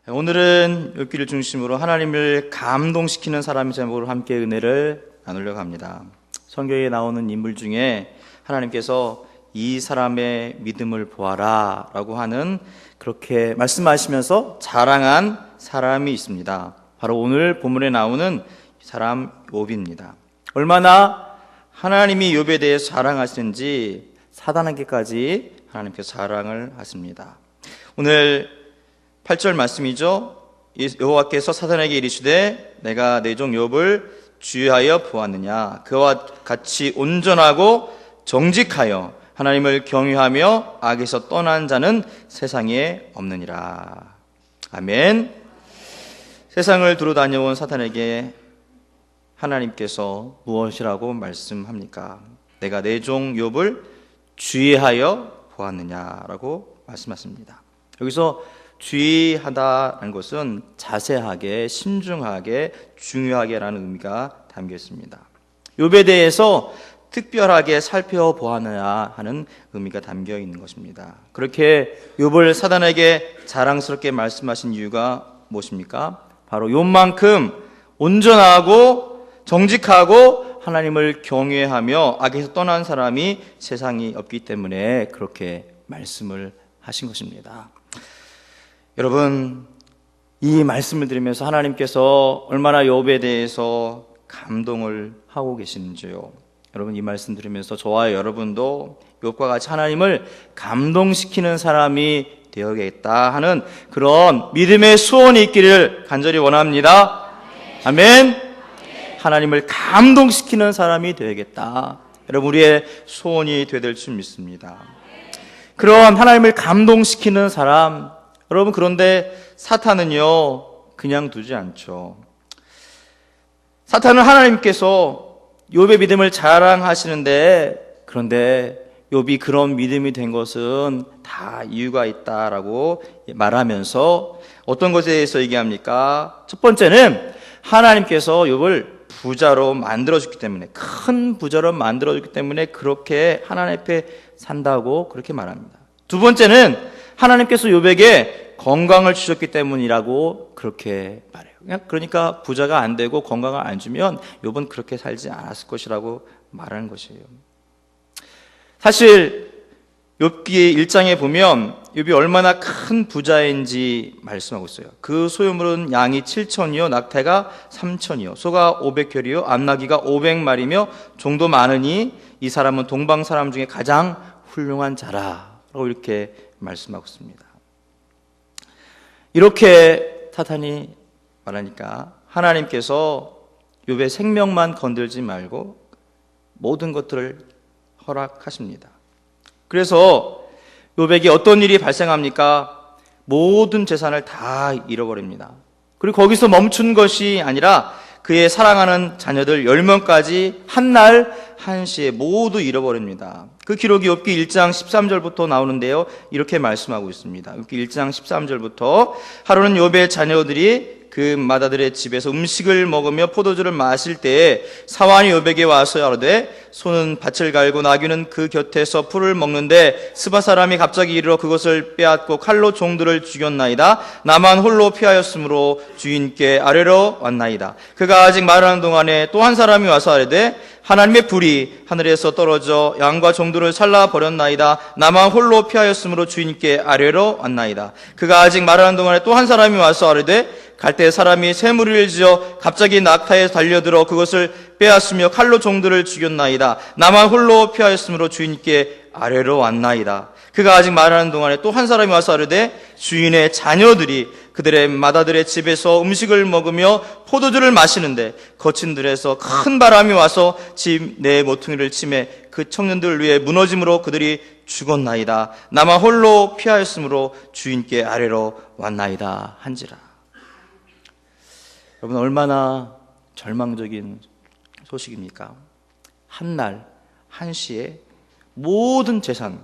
오늘은 욥기를 중심으로 하나님을 감동시키는 사람의 제목으로 함께 은혜를 나누려고 합니다. 성경에 나오는 인물 중에 하나님께서 이 사람의 믿음을 보아라 라고 하는, 그렇게 말씀하시면서 자랑한 사람이 있습니다. 바로 오늘 본문에 나오는 사람 욥입니다. 얼마나 하나님이 욥에 대해서 자랑하시는지 사단에게까지 하나님께서 자랑을 하십니다. 오늘 8절 말씀이죠. 여호와께서 사탄에게 이르시되 내가 내 종 욥을 주의하여 보았느냐. 그와 같이 온전하고 정직하여 하나님을 경외하며 악에서 떠난 자는 세상에 없느니라. 아멘. 세상을 두루 다녀온 사탄에게 하나님께서 무엇이라고 말씀합니까? 내가 내 종 욥을 주의하여 보았느냐라고 말씀하십니다. 여기서 주의하다라는 것은 자세하게, 신중하게, 중요하게라는 의미가 담겨 있습니다. 욥에 대해서 특별하게 살펴보아야 하는 의미가 담겨 있는 것입니다. 그렇게 욥을 사단에게 자랑스럽게 말씀하신 이유가 무엇입니까? 바로 욥만큼 온전하고 정직하고 하나님을 경외하며 악에서 떠난 사람이 세상에 없기 때문에 그렇게 말씀을 하신 것입니다. 여러분, 이 말씀을 들으면서 하나님께서 얼마나 욥에 대해서 감동을 하고 계시는지요. 여러분, 이 말씀 들으면서 저와 여러분도 욥과 같이 하나님을 감동시키는 사람이 되어야겠다 하는 그런 믿음의 소원이 있기를 간절히 원합니다. 아멘. 하나님을 감동시키는 사람이 되어야겠다. 여러분, 우리의 소원이 되될 줄 믿습니다. 그런 하나님을 감동시키는 사람, 여러분, 그런데 사탄은요 그냥 두지 않죠. 사탄은 하나님께서 욥의 믿음을 자랑하시는데, 그런데 욥이 그런 믿음이 된 것은 다 이유가 있다라고 말하면서 어떤 것에 대해서 얘기합니까? 첫 번째는 하나님께서 욥을 부자로 만들어줬기 때문에, 큰 부자로 만들어줬기 때문에 그렇게 하나님 앞에 산다고 그렇게 말합니다. 두 번째는 하나님께서 욥에게 건강을 주셨기 때문이라고 그렇게 말해요. 그러니까 부자가 안 되고 건강을 안 주면 욥은 그렇게 살지 않았을 것이라고 말하는 것이에요. 사실 욥기 1장에 보면 욥이 얼마나 큰 부자인지 말씀하고 있어요. 그 소유물은 양이 7천이요, 낙태가 3천이요, 소가 500혈이요, 암나귀가 500마리며 종도 많으니 이 사람은 동방 사람 중에 가장 훌륭한 자라라고 이렇게 말씀하고 있습니다. 이렇게 사탄이 말하니까 하나님께서 욥의 생명만 건들지 말고 모든 것들을 허락하십니다. 그래서 욥에게 어떤 일이 발생합니까? 모든 재산을 다 잃어버립니다. 그리고 거기서 멈춘 것이 아니라 그의 사랑하는 자녀들 10명까지 한날 한시에 모두 잃어버립니다. 그 기록이 욥기 1장 13절부터 나오는데요, 이렇게 말씀하고 있습니다. 욥기 1장 13절부터 하루는 욥의 자녀들이 그 마다들의 집에서 음식을 먹으며 포도주를 마실 때에 사환이 욥에게 와서 이르되 소는 밭을 갈고 나귀는 그 곁에서 풀을 먹는데 스바 사람이 갑자기 이르러 그것을 빼앗고 칼로 종들을 죽였나이다. 나만 홀로 피하였으므로 주인께 아뢰러 왔나이다. 그가 아직 말하는 동안에 또 한 사람이 와서 아뢰되 하나님의 불이 하늘에서 떨어져 양과 종들을 살라버렸나이다. 나만 홀로 피하였으므로 주인께 아뢰러 왔나이다. 그가 아직 말하는 동안에 또 한 사람이 와서 아뢰되 갈대 사람이 새 무리를 지어 갑자기 낙타에 달려들어 그것을 빼앗으며 칼로 종들을 죽였나이다. 나만 홀로 피하였으므로 주인께 아뢰러 왔나이다. 그가 아직 말하는 동안에 또 한 사람이 와서 아뢰되 주인의 자녀들이 그들의 마다들의 집에서 음식을 먹으며 포도주를 마시는데 거친 들에서 큰 바람이 와서 집 내 모퉁이를 치매 그 청년들 위에 무너짐으로 그들이 죽었나이다. 나만 홀로 피하였으므로 주인께 아뢰러 왔나이다 한지라. 여러분, 얼마나 절망적인 소식입니까? 한날 한시에 모든 재산,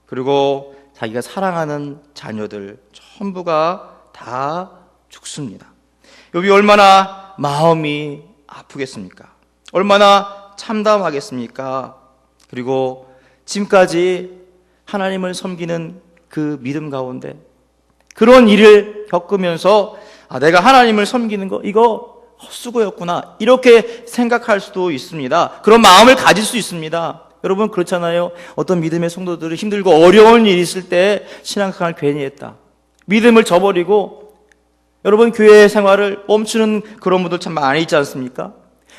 그리고 자기가 사랑하는 자녀들 전부가 다 죽습니다. 욥이 얼마나 마음이 아프겠습니까? 얼마나 참담하겠습니까? 그리고 지금까지 하나님을 섬기는 그 믿음 가운데 그런 일을 겪으면서 내가 하나님을 섬기는 거 이거 헛수고였구나 이렇게 생각할 수도 있습니다. 그런 마음을 가질 수 있습니다. 여러분 그렇잖아요. 어떤 믿음의 성도들은 힘들고 어려운 일이 있을 때 신앙생활을 괜히 했다. 믿음을 저버리고 여러분 교회 생활을 멈추는 그런 분들 참 많이 있지 않습니까?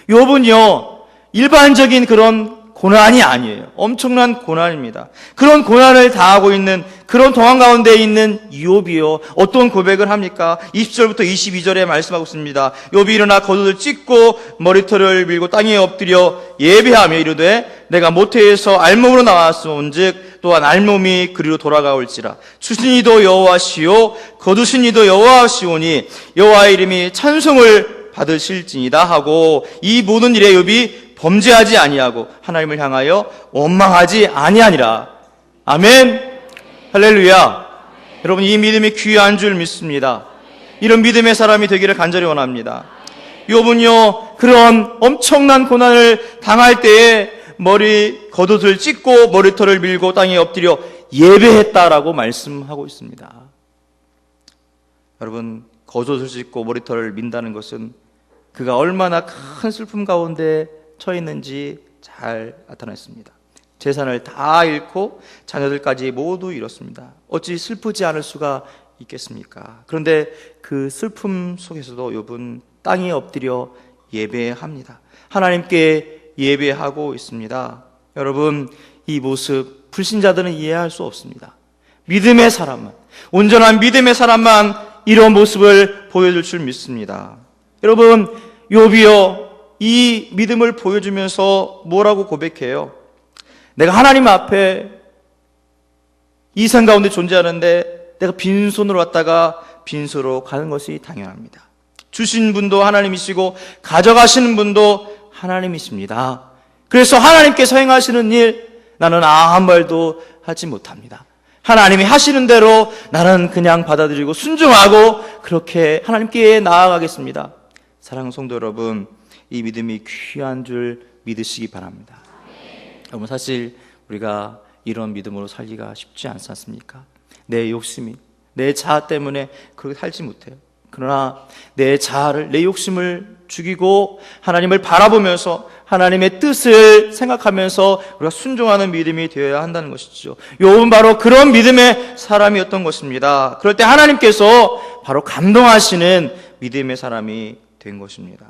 욥은요 일반적인 그런 고난이 아니에요. 엄청난 고난입니다. 그런 고난을 당하고 있는 그런 동안 가운데 있는 욥이요 어떤 고백을 합니까? 20절부터 22절에 말씀하고 있습니다. 욥이 일어나 겉옷을 찢고 머리털을 밀고 땅에 엎드려 예배하며 이르되 내가 모태에서 알몸으로 나왔음온즉 또한 알몸이 그리로 돌아가올지라. 주신 이도 여호와시요 거두신 이도 여호와시오니 여호와의 이름이 찬송을 받으실지니라 하고 이 모든 일에 욥이 범죄하지 아니하고 하나님을 향하여 원망하지 아니하니라. 아멘. 할렐루야. 여러분 이 믿음이 귀한 줄 믿습니다. 이런 믿음의 사람이 되기를 간절히 원합니다. 욥은요 그런 엄청난 고난을 당할 때에 겉옷을 찢고 머리털을 밀고 땅에 엎드려 예배했다라고 말씀하고 있습니다. 여러분 겉옷을 찢고 머리털을 민다는 것은 그가 얼마나 큰 슬픔 가운데 처해 있는지 잘 나타냈습니다. 재산을 다 잃고 자녀들까지 모두 잃었습니다. 어찌 슬프지 않을 수가 있겠습니까? 그런데 그 슬픔 속에서도 욥은 땅에 엎드려 예배합니다. 하나님께 예배하고 있습니다. 여러분 이 모습 불신자들은 이해할 수 없습니다. 믿음의 사람만, 온전한 믿음의 사람만 이런 모습을 보여줄 줄 믿습니다. 여러분 욥이요 이 믿음을 보여주면서 뭐라고 고백해요? 내가 하나님 앞에 이 산 가운데 존재하는데 내가 빈손으로 왔다가 빈손으로 가는 것이 당연합니다. 주신 분도 하나님이시고 가져가시는 분도 하나님이십니다. 그래서 하나님께서 행하시는 일 나는 아무 말도 하지 못합니다. 하나님이 하시는 대로 나는 그냥 받아들이고 순종하고 그렇게 하나님께 나아가겠습니다. 사랑하는 성도 여러분, 이 믿음이 귀한 줄 믿으시기 바랍니다. 여러분 사실 우리가 이런 믿음으로 살기가 쉽지 않지 않습니까? 내 욕심이 내 자아 때문에 그렇게 살지 못해요. 그러나 내 자아를 내 욕심을 죽이고 하나님을 바라보면서 하나님의 뜻을 생각하면서 우리가 순종하는 믿음이 되어야 한다는 것이죠. 욥은 바로 그런 믿음의 사람이었던 것입니다. 그럴 때 하나님께서 바로 감동하시는 믿음의 사람이 된 것입니다.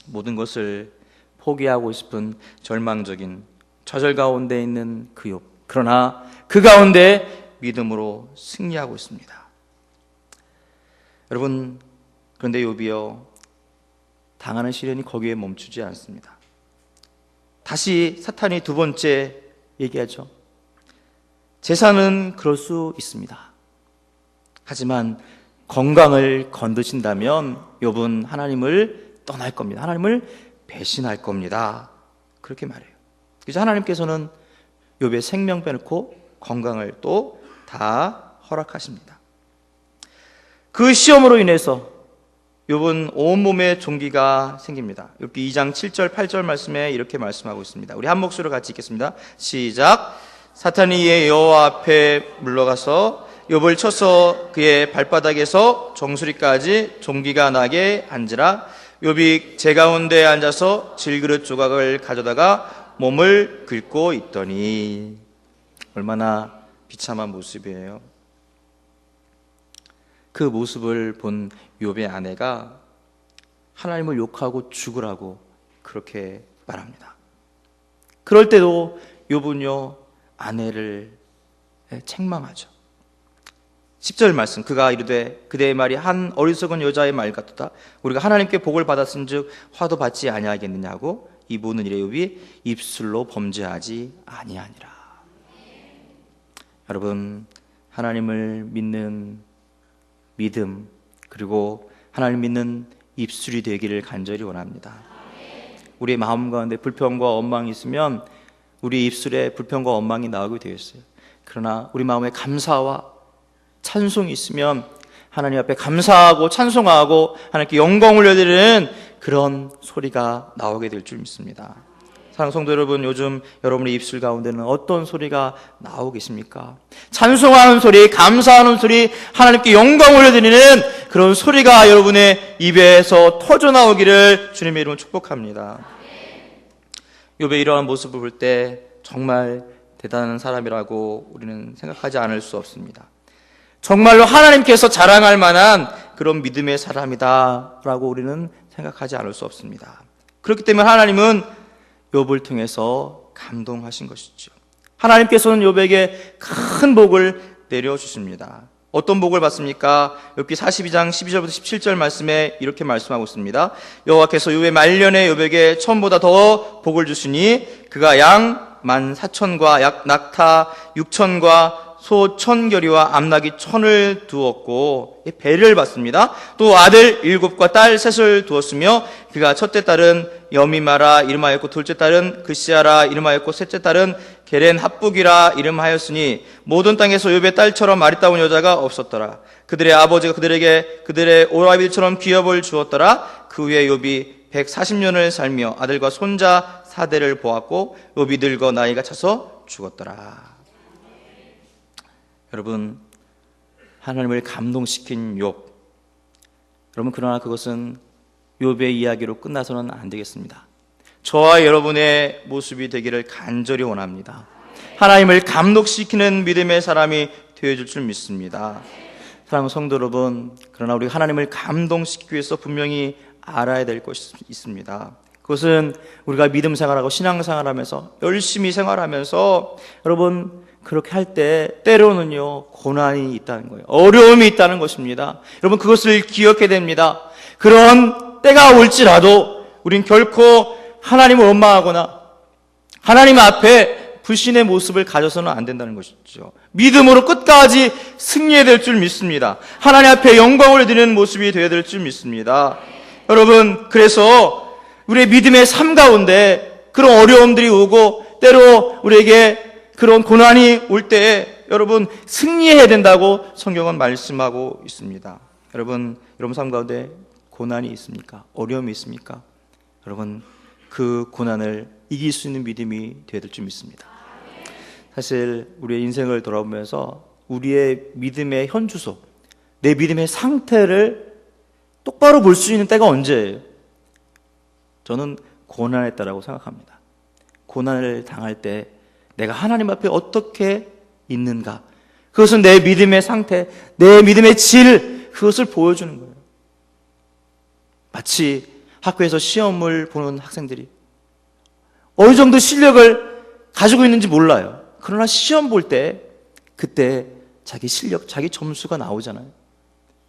모든 것을 포기하고 싶은 절망적인 좌절 가운데 있는 그 욥. 그러나 그 가운데 믿음으로 승리하고 있습니다. 여러분 그런데 욥이요 당하는 시련이 거기에 멈추지 않습니다. 다시 사탄이 두 번째 얘기하죠. 재산은 그럴 수 있습니다. 하지만 건강을 건드신다면 욥은 하나님을 떠날 겁니다. 하나님을 배신할 겁니다. 그렇게 말해요. 그래서 하나님께서는 욥의 생명 빼놓고 건강을 또 다 허락하십니다. 그 시험으로 인해서 욥은 온몸에 종기가 생깁니다. 욥기 2장 7절 8절 말씀에 이렇게 말씀하고 있습니다. 우리 한 목소리로 같이 읽겠습니다. 시작. 사탄이 이에 여호와 앞에 물러가서 욥을 쳐서 그의 발바닥에서 정수리까지 종기가 나게 한지라. 욥이 제 가운데 앉아서 질그릇 조각을 가져다가 몸을 긁고 있더니. 얼마나 비참한 모습이에요. 그 모습을 본 욥의 아내가 하나님을 욕하고 죽으라고 그렇게 말합니다. 그럴 때도 욥은요 아내를 책망하죠. 10절 말씀, 그가 이르되 그대의 말이 한 어리석은 여자의 말 같도다. 우리가 하나님께 복을 받았은즉 화도 받지 아니하겠느냐고. 이 모든 일에 욥이 입술로 범죄하지 아니하니라. 여러분 하나님을 믿는 믿음 그리고 하나님 믿는 입술이 되기를 간절히 원합니다. 우리의 마음 가운데 불평과 원망이 있으면 우리 입술에 불평과 원망이 나오게 되어 있어요. 그러나 우리 마음에 감사와 찬송이 있으면 하나님 앞에 감사하고 찬송하고 하나님께 영광을 올려드리는 그런 소리가 나오게 될 줄 믿습니다. 사랑하는 성도 여러분, 요즘 여러분의 입술 가운데는 어떤 소리가 나오고 계십니까? 찬송하는 소리, 감사하는 소리, 하나님께 영광 올려드리는 그런 소리가 여러분의 입에서 터져 나오기를 주님의 이름으로 축복합니다. 욥의 이러한 모습을 볼 때 정말 대단한 사람이라고 우리는 생각하지 않을 수 없습니다. 정말로 하나님께서 자랑할 만한 그런 믿음의 사람이다라고 우리는 생각하지 않을 수 없습니다. 그렇기 때문에 하나님은 욥을 통해서 감동하신 것이죠. 하나님께서는 욥에게 큰 복을 내려주십니다. 어떤 복을 받습니까? 욥기 42장 12절부터 17절 말씀에 이렇게 말씀하고 있습니다. 여호와께서 욥의 말년에 욥에게 처음보다 더 복을 주시니 그가 양 14,000과 낙타 6,000과 소 1,000결이와 암낙이 1,000을 두었고 배를 받습니다. 또 아들 7과 딸 3을 두었으며 그가 첫째 딸은 여미마라 이름하였고 둘째 딸은 그시아라 이름하였고 셋째 딸은 게렌 합북이라 이름하였으니 모든 땅에서 욥의 딸처럼 아리따운 여자가 없었더라. 그들의 아버지가 그들에게 그들의 오라비처럼 기업을 주었더라. 그 후에 욥이 140년을 살며 아들과 손자 4대를 보았고 욥이 늙어 나이가 차서 죽었더라. 여러분, 하나님을 감동시킨 욥. 여러분, 그러나 그것은 욥의 이야기로 끝나서는 안 되겠습니다. 저와 여러분의 모습이 되기를 간절히 원합니다. 하나님을 감동시키는 믿음의 사람이 되어줄 줄 믿습니다. 사랑하는 성도 여러분, 그러나 우리가 하나님을 감동시키기 위해서 분명히 알아야 될 것이 있습니다. 그것은 우리가 믿음 생활하고 신앙 생활하면서 열심히 생활하면서 여러분 그렇게 할 때 때로는요 고난이 있다는 거예요. 어려움이 있다는 것입니다. 여러분 그것을 기억해야 됩니다. 그런 때가 올지라도 우린 결코 하나님을 원망하거나 하나님 앞에 불신의 모습을 가져서는 안 된다는 것이죠. 믿음으로 끝까지 승리해야 될 줄 믿습니다. 하나님 앞에 영광을 드리는 모습이 되어야 될 줄 믿습니다. 여러분 그래서 우리의 믿음의 삶 가운데 그런 어려움들이 오고 때로 우리에게 그런 고난이 올 때 여러분 승리해야 된다고 성경은 말씀하고 있습니다. 여러분 삶 가운데 고난이 있습니까? 어려움이 있습니까? 여러분 그 고난을 이길 수 있는 믿음이 되어야 될 줄 믿습니다. 사실 우리의 인생을 돌아보면서 우리의 믿음의 현주소, 내 믿음의 상태를 똑바로 볼 수 있는 때가 언제예요? 저는 고난에 있다라고 생각합니다. 고난을 당할 때 내가 하나님 앞에 어떻게 있는가, 그것은 내 믿음의 상태, 내 믿음의 질, 그것을 보여주는 거예요. 마치 학교에서 시험을 보는 학생들이 어느 정도 실력을 가지고 있는지 몰라요. 그러나 시험 볼 때 그때 자기 실력, 자기 점수가 나오잖아요.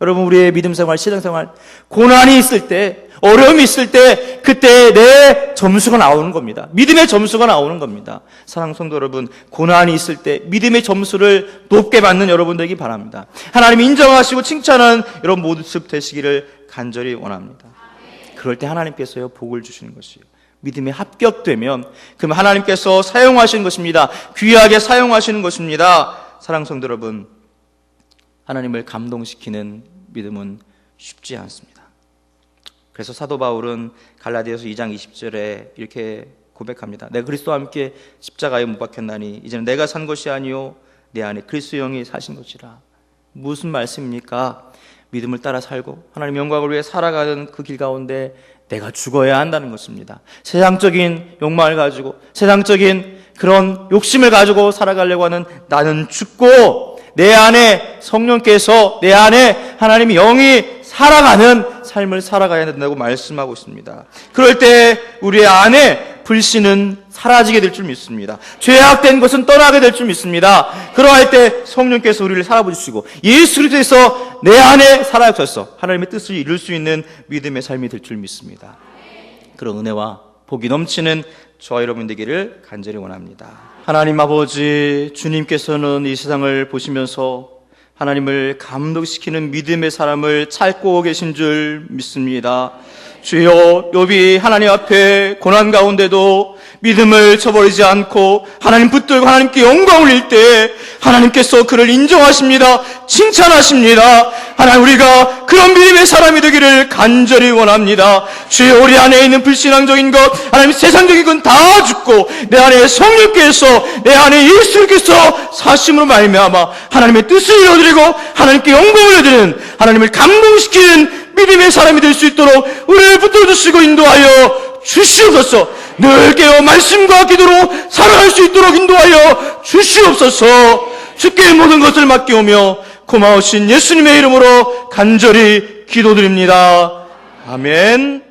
여러분 우리의 믿음 생활, 신앙 생활, 고난이 있을 때, 어려움이 있을 때 그때 내 점수가 나오는 겁니다. 믿음의 점수가 나오는 겁니다. 사랑하는 성도 여러분, 고난이 있을 때 믿음의 점수를 높게 받는 여러분 되기 바랍니다. 하나님 인정하시고 칭찬하는 여러분 모습 되시기를 간절히 원합니다. 그럴 때 하나님께서요 복을 주시는 것이에요. 믿음에 합격되면 그러면 하나님께서 사용하시는 것입니다. 귀하게 사용하시는 것입니다. 사랑하는 성도 여러분, 하나님을 감동시키는 믿음은 쉽지 않습니다. 그래서 사도 바울은 갈라디아서 2장 20절에 이렇게 고백합니다. 내가 그리스도와 함께 십자가에 못 박혔나니 이제는 내가 산 것이 아니요 내 안에 그리스도 영이 사신 것이라. 무슨 말씀입니까? 믿음을 따라 살고 하나님 영광을 위해 살아가는 그 길 가운데 내가 죽어야 한다는 것입니다. 세상적인 욕망을 가지고 세상적인 그런 욕심을 가지고 살아가려고 하는 나는 죽고 내 안에 성령께서 내 안에 하나님의 영이 살아가는 삶을 살아가야 된다고 말씀하고 있습니다. 그럴 때 우리 안에 불신은 사라지게 될 줄 믿습니다. 죄악된 것은 떠나게 될 줄 믿습니다. 그러할 때 성령께서 우리를 살아보시고 예수 그리스도에서 내 안에 살아계셔서 하나님의 뜻을 이룰 수 있는 믿음의 삶이 될 줄 믿습니다. 그런 은혜와 복이 넘치는 저와 여러분 되기를 간절히 원합니다. 하나님 아버지, 주님께서는 이 세상을 보시면서 하나님을 감동시키는 믿음의 사람을 찾고 계신 줄 믿습니다. 주여, 욥이 하나님 앞에 고난 가운데도 믿음을 저버리지 않고 하나님 붙들고 하나님께 영광을 올릴 때 하나님께서 그를 인정하십니다. 칭찬하십니다. 하나님, 우리가 그런 믿음의 사람이 되기를 간절히 원합니다. 주여, 우리 안에 있는 불신앙적인 것, 하나님 세상적인 건 다 죽고 내 안에 성령께서, 내 안에 예수님께서 사심으로 말미암아 하나님의 뜻을 이루어드리고 하나님께 영광을 올려드리는, 하나님을 감동시키는 믿음의 사람이 될 수 있도록 우리를 붙들어주시고 인도하여 주시옵소서. 늘 깨어 말씀과 기도로 살아갈 수 있도록 인도하여 주시옵소서. 주께 모든 것을 맡기오며 고마우신 예수님의 이름으로 간절히 기도드립니다. 아멘.